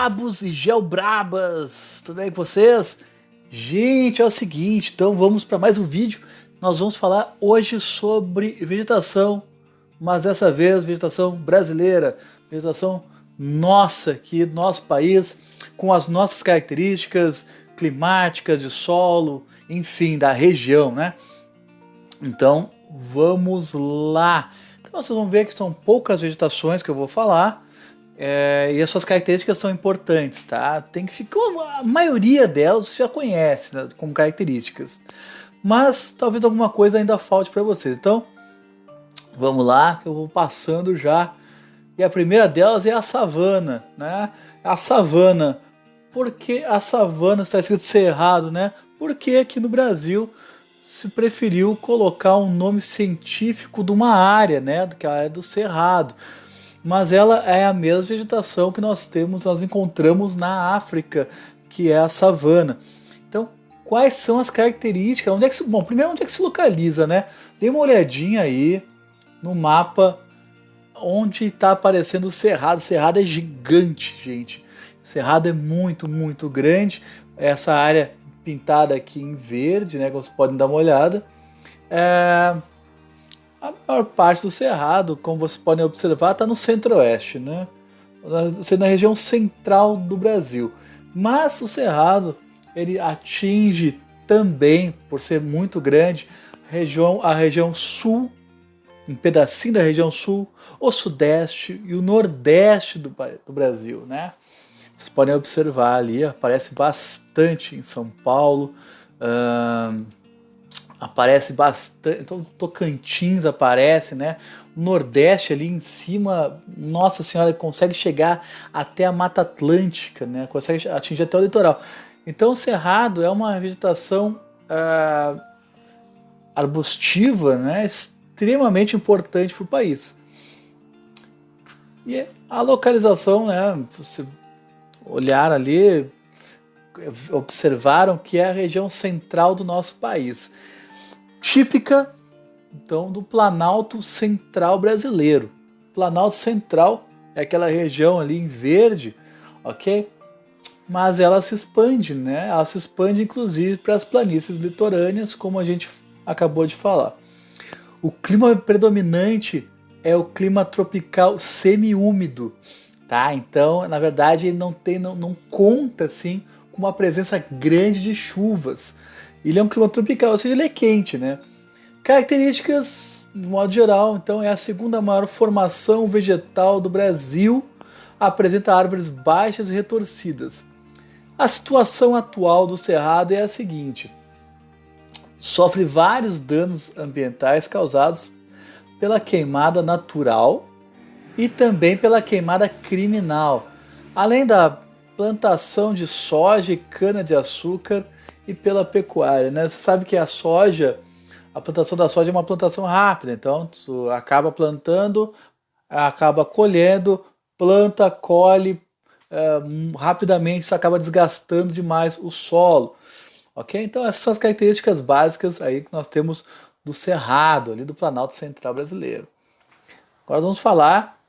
Geobrabos e Geobrabas, tudo bem com vocês? Gente, é o seguinte, então vamos para mais um vídeo. Nós vamos falar hoje sobre vegetação, mas dessa vez vegetação brasileira, vegetação nossa aqui do nosso país, com as nossas características climáticas, de solo, enfim, da região, né? Então, vamos lá. Então, vocês vão ver que são poucas vegetações que eu vou falar. E as suas características são importantes, tá? Tem que ficar, a maioria delas você já conhece, né, como características, mas talvez alguma coisa ainda falte para vocês. Então, vamos lá, que eu vou passando já. E a primeira delas é a savana, né? A savana. Por que a savana está escrito cerrado, né? Porque aqui no Brasil se preferiu colocar um nome científico de uma área, né? Que é a área do cerrado. Mas ela é a mesma vegetação que nós encontramos na África, que é a savana. Então, quais são as características? Primeiro, onde é que se localiza, né? Dê uma olhadinha aí no mapa onde está aparecendo o cerrado. O cerrado é gigante, gente. O cerrado é muito, muito grande. Essa área pintada aqui em verde, né? Como vocês podem dar uma olhada. A maior parte do cerrado, como vocês podem observar, está no centro-oeste, né? Na região central do Brasil. Mas o cerrado ele atinge também, por ser muito grande, a região sul, um pedacinho da região sul, o sudeste e o nordeste do Brasil, né? Vocês podem observar ali, aparece bastante em São Paulo, aparece bastante, então Tocantins aparece, né? O Nordeste ali em cima, nossa senhora, consegue chegar até a Mata Atlântica, né? Consegue atingir até o litoral. Então o cerrado é uma vegetação arbustiva, né? Extremamente importante para o país. E a localização, né? Você olhar ali, observaram que é a região central do nosso país. Típica, então, do Planalto Central brasileiro. Planalto Central é aquela região ali em verde, ok? Mas ela se expande, né? Ela se expande inclusive para as planícies litorâneas, como a gente acabou de falar. O clima predominante é o clima tropical semiúmido, tá? Então, na verdade, ele não conta assim com uma presença grande de chuvas. Ele é um clima tropical, ou seja, ele é quente, né? Características, de modo geral, então é a segunda maior formação vegetal do Brasil, apresenta árvores baixas e retorcidas. A situação atual do cerrado é a seguinte: sofre vários danos ambientais causados pela queimada natural e também pela queimada criminal, além da plantação de soja e cana-de-açúcar e pela pecuária, né? Você sabe que a plantação da soja é uma plantação rápida, então tu acaba plantando, acaba colhendo, planta, colhe, rapidamente isso acaba desgastando demais o solo, ok? Então essas são as características básicas aí que nós temos do cerrado, ali do Planalto Central brasileiro. Agora vamos falar,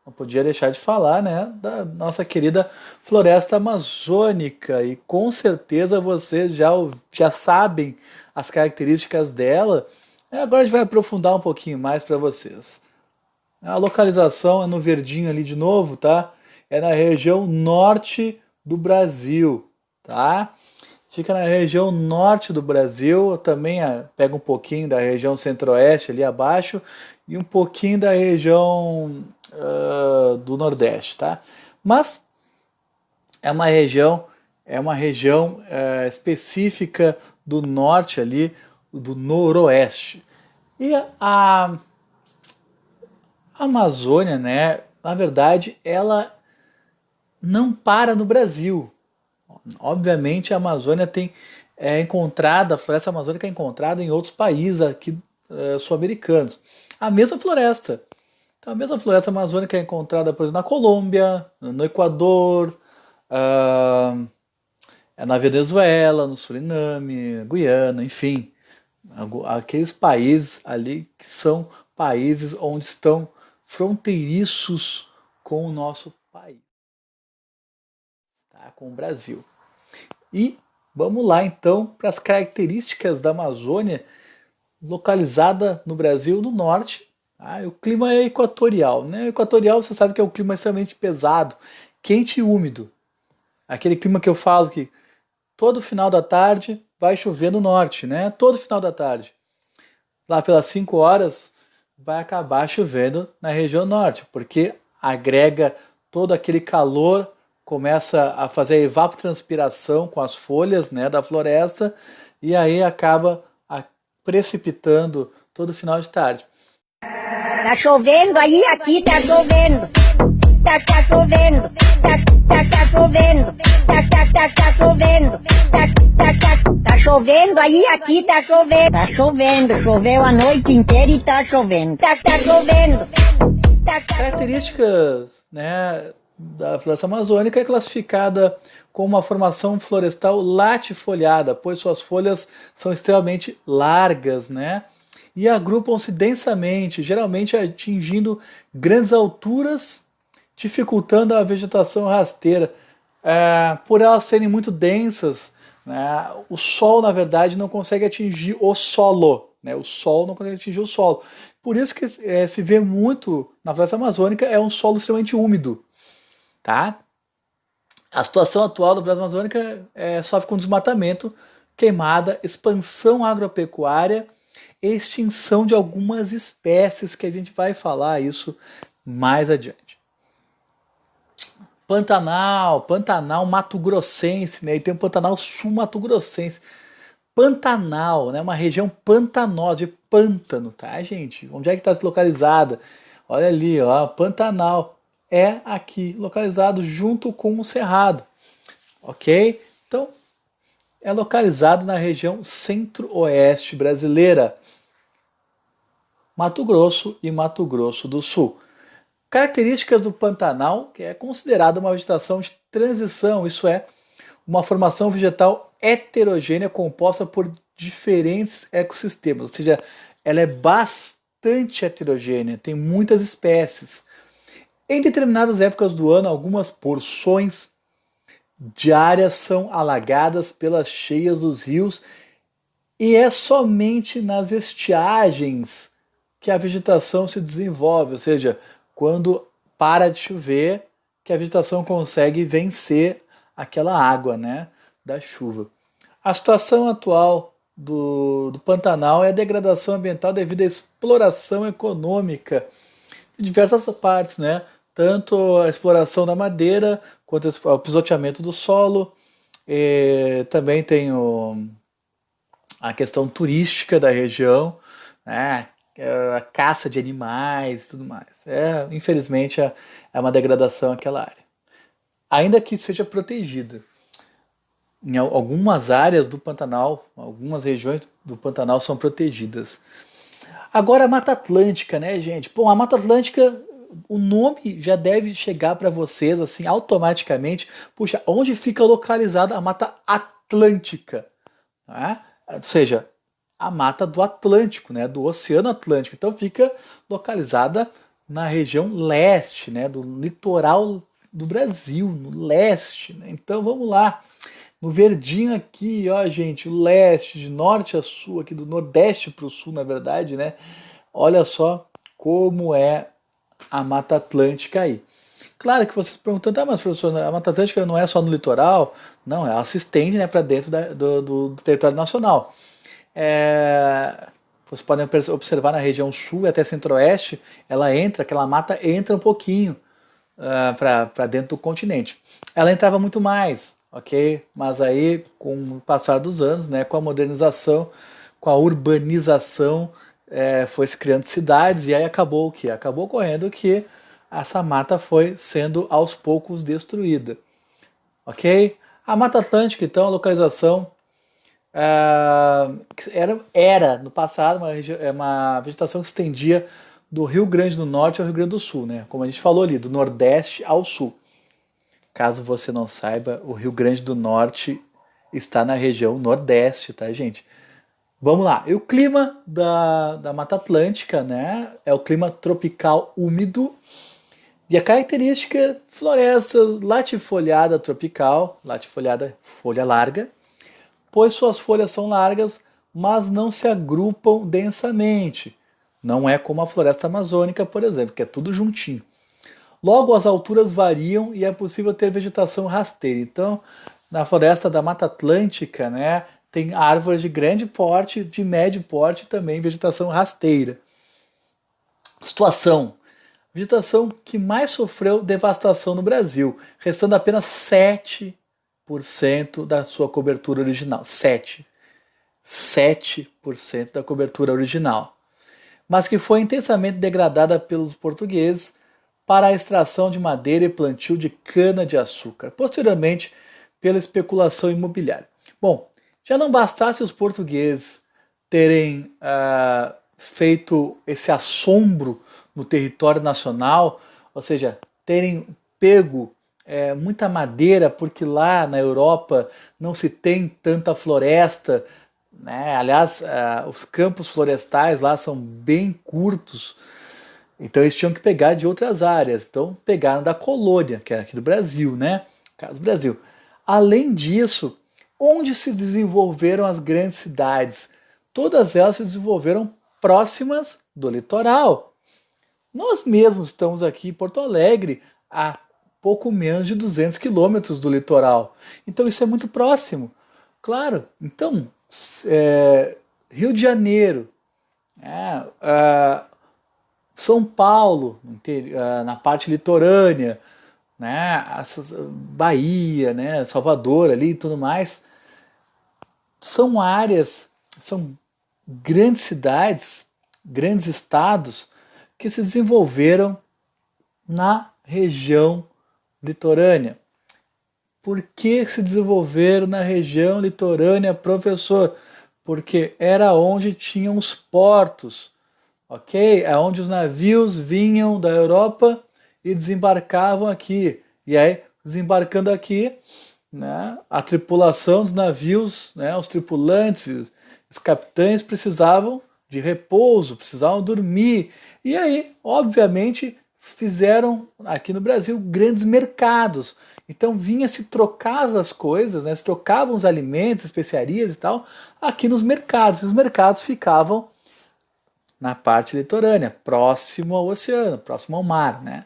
não podia deixar de falar, né, da nossa querida floresta amazônica, e com certeza vocês já sabem as características dela. Agora a gente vai aprofundar um pouquinho mais para vocês. A localização é no verdinho ali de novo, tá? É na região norte do Brasil, tá? Fica na região norte do Brasil, também pega um pouquinho da região centro-oeste ali abaixo e um pouquinho da região do Nordeste, tá? Mas é uma região específica do norte ali, do noroeste. E a Amazônia, né? Na verdade, ela não para no Brasil. Obviamente, a Amazônia a floresta amazônica é encontrada em outros países aqui sul-americanos. A mesma floresta. Então, a mesma floresta amazônica é encontrada, por exemplo, na Colômbia, no Equador, na Venezuela, no Suriname, Guiana, enfim. Aqueles países ali que são países onde estão fronteiriços com o nosso país. com o Brasil. E vamos lá então para as características da Amazônia, localizada no Brasil, no norte. O clima é equatorial, né? Equatorial, você sabe que é um clima extremamente pesado, quente e úmido. Aquele clima que eu falo que todo final da tarde vai chover no norte, né? Todo final da tarde. Lá pelas 5 horas vai acabar chovendo na região norte, porque agrega todo aquele calor, começa a fazer a evapotranspiração com as folhas, né, da floresta, e aí acaba precipitando todo final de tarde. Tá chovendo aí, aqui tá chovendo. Tá chovendo. Tá chovendo. Tá chovendo. Tá chovendo aí, aqui tá chovendo. Tá chovendo, choveu a noite inteira e tá chovendo. Tá chovendo. Características, né, da floresta amazônica é classificada como uma formação florestal latifoliada, pois suas folhas são extremamente largas, né, e agrupam-se densamente, geralmente atingindo grandes alturas, dificultando a vegetação rasteira. Por elas serem muito densas, né, o sol, na verdade, não consegue atingir o solo, né, o sol não consegue atingir o solo. Por isso que se vê muito na floresta amazônica, é um solo extremamente úmido. Tá? A situação atual da floresta amazônica sofre com desmatamento, queimada, expansão agropecuária e extinção de algumas espécies, que a gente vai falar isso mais adiante. Pantanal Mato Grossense, né? E tem o Pantanal Sul-Mato Grossense. Pantanal, né? Uma região pantanosa, de pântano, tá, gente? Onde é que está localizada? Olha ali, ó, Pantanal é aqui, localizado junto com o Cerrado, ok? Então, é localizado na região centro-oeste brasileira, Mato Grosso e Mato Grosso do Sul. Características do Pantanal, que é considerada uma vegetação de transição, isso é, uma formação vegetal heterogênea composta por diferentes ecossistemas, ou seja, ela é bastante heterogênea, tem muitas espécies. Em determinadas épocas do ano, algumas porções de áreas são alagadas pelas cheias dos rios e é somente nas estiagens que a vegetação se desenvolve, ou seja, quando para de chover, que a vegetação consegue vencer aquela água, né, da chuva. A situação atual do Pantanal é a degradação ambiental devido à exploração econômica de diversas partes, né? Tanto a exploração da madeira, quanto o pisoteamento do solo. Também tem a questão turística da região, né? A caça de animais e tudo mais. Infelizmente, é uma degradação aquela área. Ainda que seja protegida. Em algumas áreas do Pantanal, algumas regiões do Pantanal são protegidas. Agora a Mata Atlântica, né, gente? Bom, a Mata Atlântica, o nome já deve chegar para vocês assim automaticamente. Puxa, onde fica localizada a Mata Atlântica? Né? Ou seja, a mata do Atlântico, né, do Oceano Atlântico. Então fica localizada na região leste, né, do litoral do Brasil, no leste. Né? Então vamos lá. No verdinho aqui, ó, gente, o leste, de norte a sul, aqui do nordeste para o sul, na verdade, né? Olha só como é a Mata Atlântica aí. Claro que vocês perguntando, mas professor, a Mata Atlântica não é só no litoral? Não, ela se estende, né, para dentro do território nacional. Vocês podem observar na região sul e até centro-oeste, aquela mata entra um pouquinho para dentro do continente. Ela entrava muito mais, ok? Mas aí, com o passar dos anos, né, com a modernização, com a urbanização, foi se criando cidades e aí acabou o quê? Acabou ocorrendo que essa mata foi sendo aos poucos destruída, ok? A Mata Atlântica, então, a localização era no passado uma vegetação que se estendia do Rio Grande do Norte ao Rio Grande do Sul, né? Como a gente falou ali, do Nordeste ao Sul. Caso você não saiba, o Rio Grande do Norte está na região Nordeste, tá, gente? Vamos lá. E o clima da Mata Atlântica, né? É o clima tropical úmido, E a característica floresta latifoliada tropical, latifoliada folha larga, pois suas folhas são largas, mas não se agrupam densamente. Não é como a floresta amazônica, por exemplo, que é tudo juntinho. Logo, as alturas variam e é possível ter vegetação rasteira. Então, na floresta da Mata Atlântica, né, tem árvores de grande porte, de médio porte também, vegetação rasteira. Situação. Vegetação que mais sofreu devastação no Brasil, restando apenas 7% da sua cobertura original. 7% da cobertura original. Mas que foi intensamente degradada pelos portugueses para a extração de madeira e plantio de cana-de-açúcar, posteriormente pela especulação imobiliária. Bom, já não bastasse os portugueses terem feito esse assombro no território nacional, ou seja, terem pego muita madeira, porque lá na Europa não se tem tanta floresta, né? Aliás, os campos florestais lá são bem curtos, então eles tinham que pegar de outras áreas. Então pegaram da colônia, que é aqui do Brasil, né? Caso Brasil. Além disso, onde se desenvolveram as grandes cidades? Todas elas se desenvolveram próximas do litoral. Nós mesmos estamos aqui em Porto Alegre, a pouco menos de 200 quilômetros do litoral. Então isso é muito próximo. Claro, então, Rio de Janeiro, São Paulo, na parte litorânea, né, Bahia, né, Salvador ali e tudo mais, são áreas, são grandes cidades, grandes estados que se desenvolveram na região litorânea. Por que se desenvolveram na região litorânea, professor? Porque era onde tinham os portos, ok? É onde os navios vinham da Europa e desembarcavam aqui. E aí, desembarcando aqui, né, a tripulação dos navios, né, os tripulantes, os capitães precisavam de repouso, precisavam dormir. E aí, obviamente, fizeram aqui no Brasil grandes mercados. Então se trocava as coisas, né, se trocavam os alimentos, especiarias e tal, aqui nos mercados. E os mercados ficavam na parte litorânea, próximo ao oceano, próximo ao mar, né?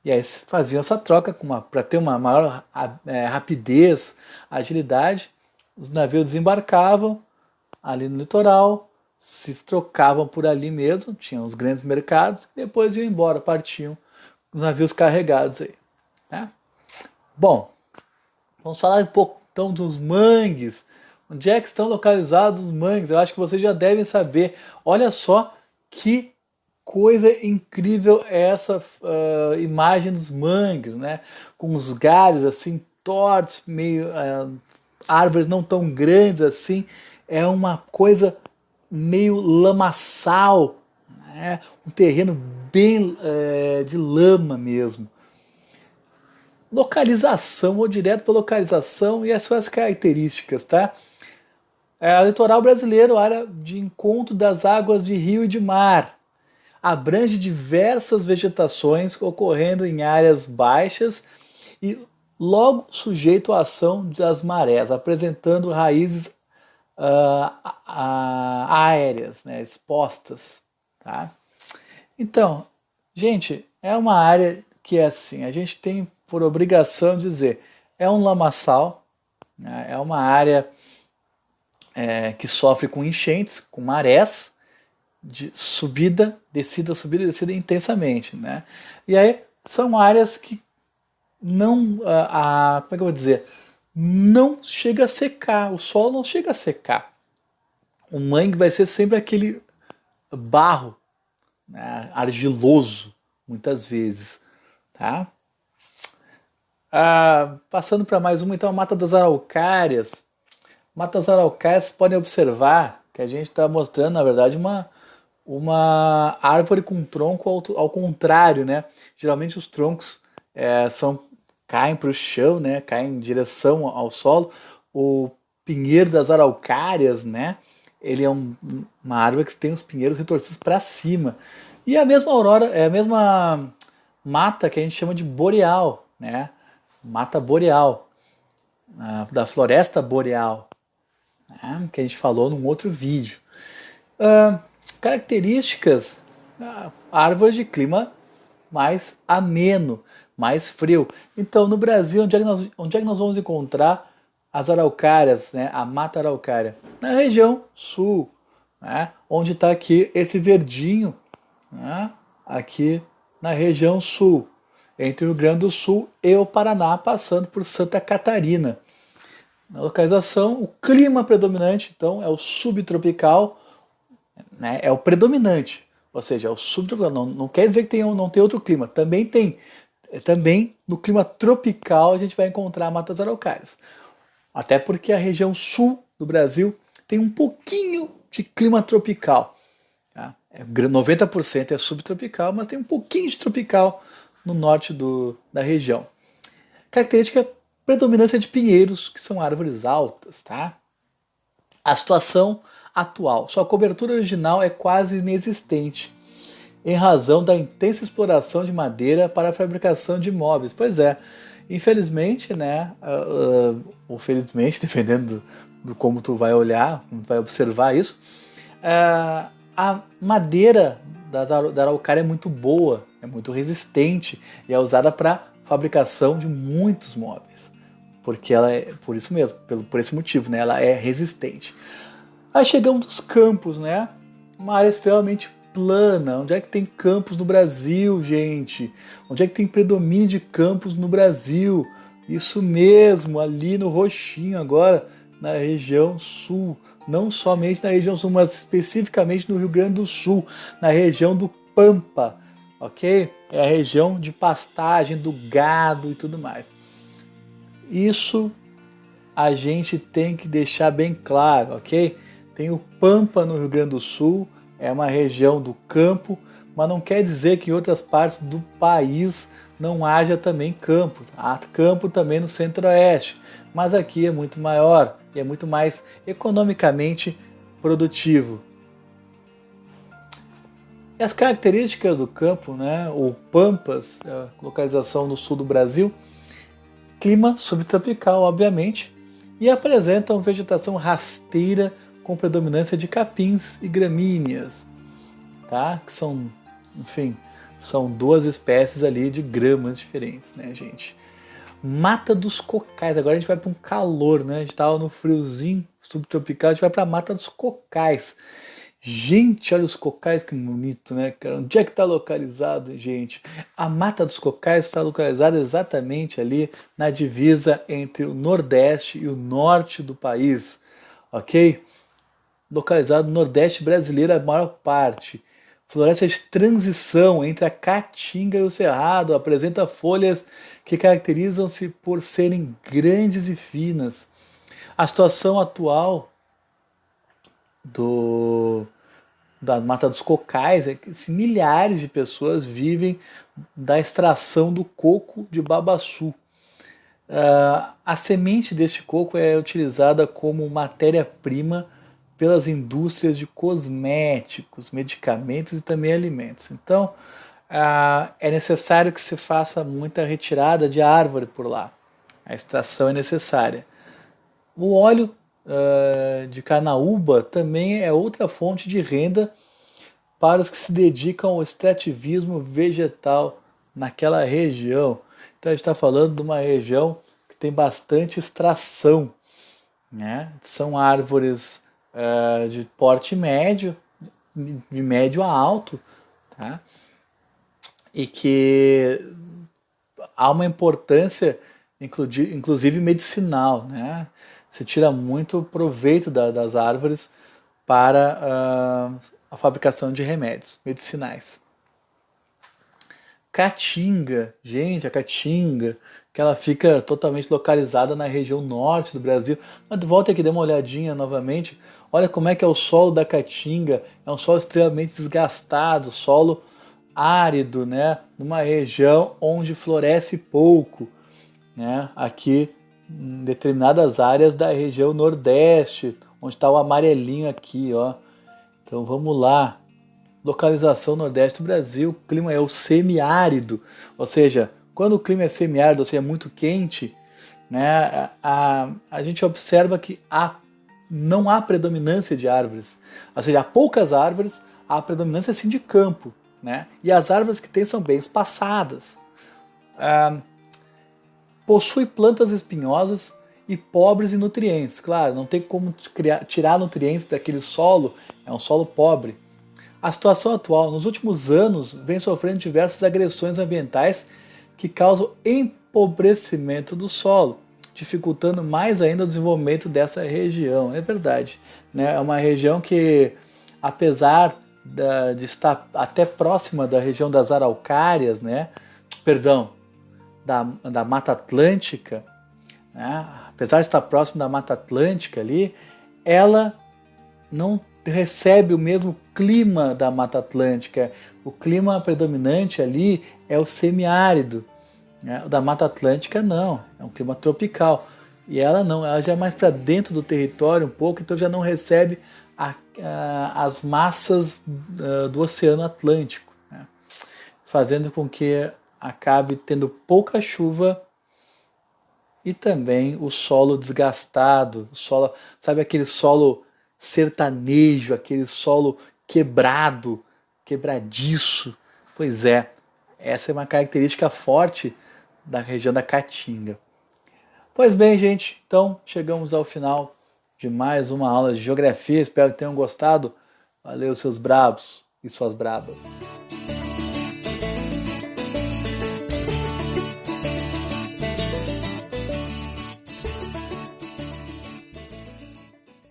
E aí faziam essa troca para ter uma maior rapidez, agilidade. Os navios desembarcavam ali no litoral, se trocavam por ali mesmo, tinham os grandes mercados, e depois iam embora, partiam os navios carregados aí, né? Bom, vamos falar um pouco então dos mangues. Onde é que estão localizados os mangues? Eu acho que vocês já devem saber. Olha só que coisa incrível é essa imagem dos mangues, né? Com os galhos assim tortos, meio árvores não tão grandes assim. É uma coisa meio lamaçal, né? Um terreno bem de lama mesmo. Localização, ou direto para localização e as suas características, tá? O litoral brasileiro, área de encontro das águas de rio e de mar, abrange diversas vegetações ocorrendo em áreas baixas e logo sujeito à ação das marés, apresentando raízes aéreas, né, expostas, tá? Então, gente, é uma área que é assim, a gente tem por obrigação de dizer, é um lamaçal, né, é uma área que sofre com enchentes, com marés, de subida, descida intensamente, né? E aí são áreas que não, como é que eu vou dizer, não chega a secar, o solo não chega a secar. O mangue vai ser sempre aquele barro, né, argiloso, muitas vezes, tá? Passando para mais uma, então, a Mata das Araucárias. Matas araucárias, podem observar que a gente está mostrando, na verdade, uma árvore com tronco ao contrário, né? Geralmente os troncos caem para o chão, né? Caem em direção ao solo. O pinheiro das araucárias, né? Ele é uma árvore que tem os pinheiros retorcidos para cima. E a mesma mata que a gente chama de boreal, né? Mata boreal, da floresta boreal, né? Que a gente falou num outro vídeo. Características, árvores de clima mais ameno, mais frio. Então, no Brasil, onde é que nós vamos encontrar as araucárias, né? A mata araucária? Na região sul, né? Onde está aqui esse verdinho, né? Aqui na região sul, entre o Rio Grande do Sul e o Paraná, passando por Santa Catarina. Na localização, o clima predominante, então, é o subtropical, né? É o predominante, ou seja, é o subtropical. Não quer dizer que não tem outro clima, também tem. Também no clima tropical a gente vai encontrar matas araucárias. Até porque a região sul do Brasil tem um pouquinho de clima tropical. Tá? 90% é subtropical, mas tem um pouquinho de tropical no norte da região. Característica: predominância de pinheiros, que são árvores altas. Tá? A situação atual: sua cobertura original é quase inexistente, em razão da intensa exploração de madeira para a fabricação de móveis. Pois é, infelizmente, né, ou felizmente, dependendo do como tu vai olhar, como tu vai observar isso, a madeira da araucária é muito boa, é muito resistente e é usada para fabricação de muitos móveis, porque ela é, por isso mesmo, por esse motivo, né, ela é resistente. Aí chegamos nos campos, né, uma área extremamente plana. Onde é que tem campos no Brasil, gente? Onde é que tem predomínio de campos no Brasil? Isso mesmo, ali no roxinho agora, na região sul. Não somente na região sul, mas especificamente no Rio Grande do Sul, na região do Pampa, ok? É a região de pastagem do gado e tudo mais. Isso a gente tem que deixar bem claro, ok? Tem o Pampa no Rio Grande do Sul, é uma região do campo, mas não quer dizer que em outras partes do país não haja também campo. Há campo também no centro-oeste, mas aqui é muito maior e é muito mais economicamente produtivo. E as características do campo, né, ou pampas, localização no sul do Brasil, clima subtropical, obviamente, e apresentam vegetação rasteira com predominância de capins e gramíneas, tá? Que são, enfim, são duas espécies ali de gramas diferentes, né, gente? Mata dos cocais, agora a gente vai para um calor, né? A gente estava no friozinho subtropical, a gente vai para a Mata dos Cocais. Gente, olha os cocais, que bonito, né, cara? Onde é que está localizado, gente? A Mata dos Cocais está localizada exatamente ali na divisa entre o Nordeste e o Norte do país, ok? Localizado no Nordeste brasileiro, a maior parte. Floresta de transição entre a Caatinga e o Cerrado, apresenta folhas que caracterizam-se por serem grandes e finas. A situação atual da Mata dos Cocais é que milhares de pessoas vivem da extração do coco de babaçu. A semente deste coco é utilizada como matéria-prima pelas indústrias de cosméticos, medicamentos e também alimentos. Então, é necessário que se faça muita retirada de árvore por lá. A extração é necessária. O óleo de canaúba também é outra fonte de renda para os que se dedicam ao extrativismo vegetal naquela região. Então a gente está falando de uma região que tem bastante extração, né? São árvores de porte médio, de médio a alto, tá? E que há uma importância, inclusive medicinal, né? Se tira muito proveito das árvores para a fabricação de remédios medicinais. Caatinga, gente, a Caatinga, que ela fica totalmente localizada na região norte do Brasil. Mas volta aqui, dê uma olhadinha novamente. Olha como é que é o solo da Caatinga. É um solo extremamente desgastado, solo árido, né? Numa região onde floresce pouco, né? Aqui em determinadas áreas da região nordeste, onde está o amarelinho aqui, ó. Então vamos lá. localização nordeste do Brasil, o clima é o semiárido, ou seja, quando o clima é semiárido, ou seja, muito quente, né, a gente observa que não há predominância de árvores, ou seja, há poucas árvores, há predominância sim de campo, né, e as árvores que tem são bem espaçadas. Possui plantas espinhosas e pobres em nutrientes. Claro, não tem como tirar nutrientes daquele solo, é um solo pobre. A situação atual, nos últimos anos, vem sofrendo diversas agressões ambientais que causam empobrecimento do solo, dificultando mais ainda o desenvolvimento dessa região. É verdade, né? É uma região que, apesar de estar até próxima da região das araucárias, né? Perdão, da Mata Atlântica, né? Apesar de estar próximo da Mata Atlântica ali, ela não recebe o mesmo clima da Mata Atlântica. O clima predominante ali é o semiárido, né? O da Mata Atlântica não, é um clima tropical. E ela não, ela já é mais para dentro do território um pouco, então já não recebe as massas do Oceano Atlântico, né? Fazendo com que acabe tendo pouca chuva e também o solo desgastado, o solo, sabe aquele solo sertanejo, aquele solo quebrado, quebradiço. Pois é, essa é uma característica forte da região da Caatinga. Pois bem, gente, então chegamos ao final de mais uma aula de geografia. Espero que tenham gostado. Valeu, seus brabos e suas brabas.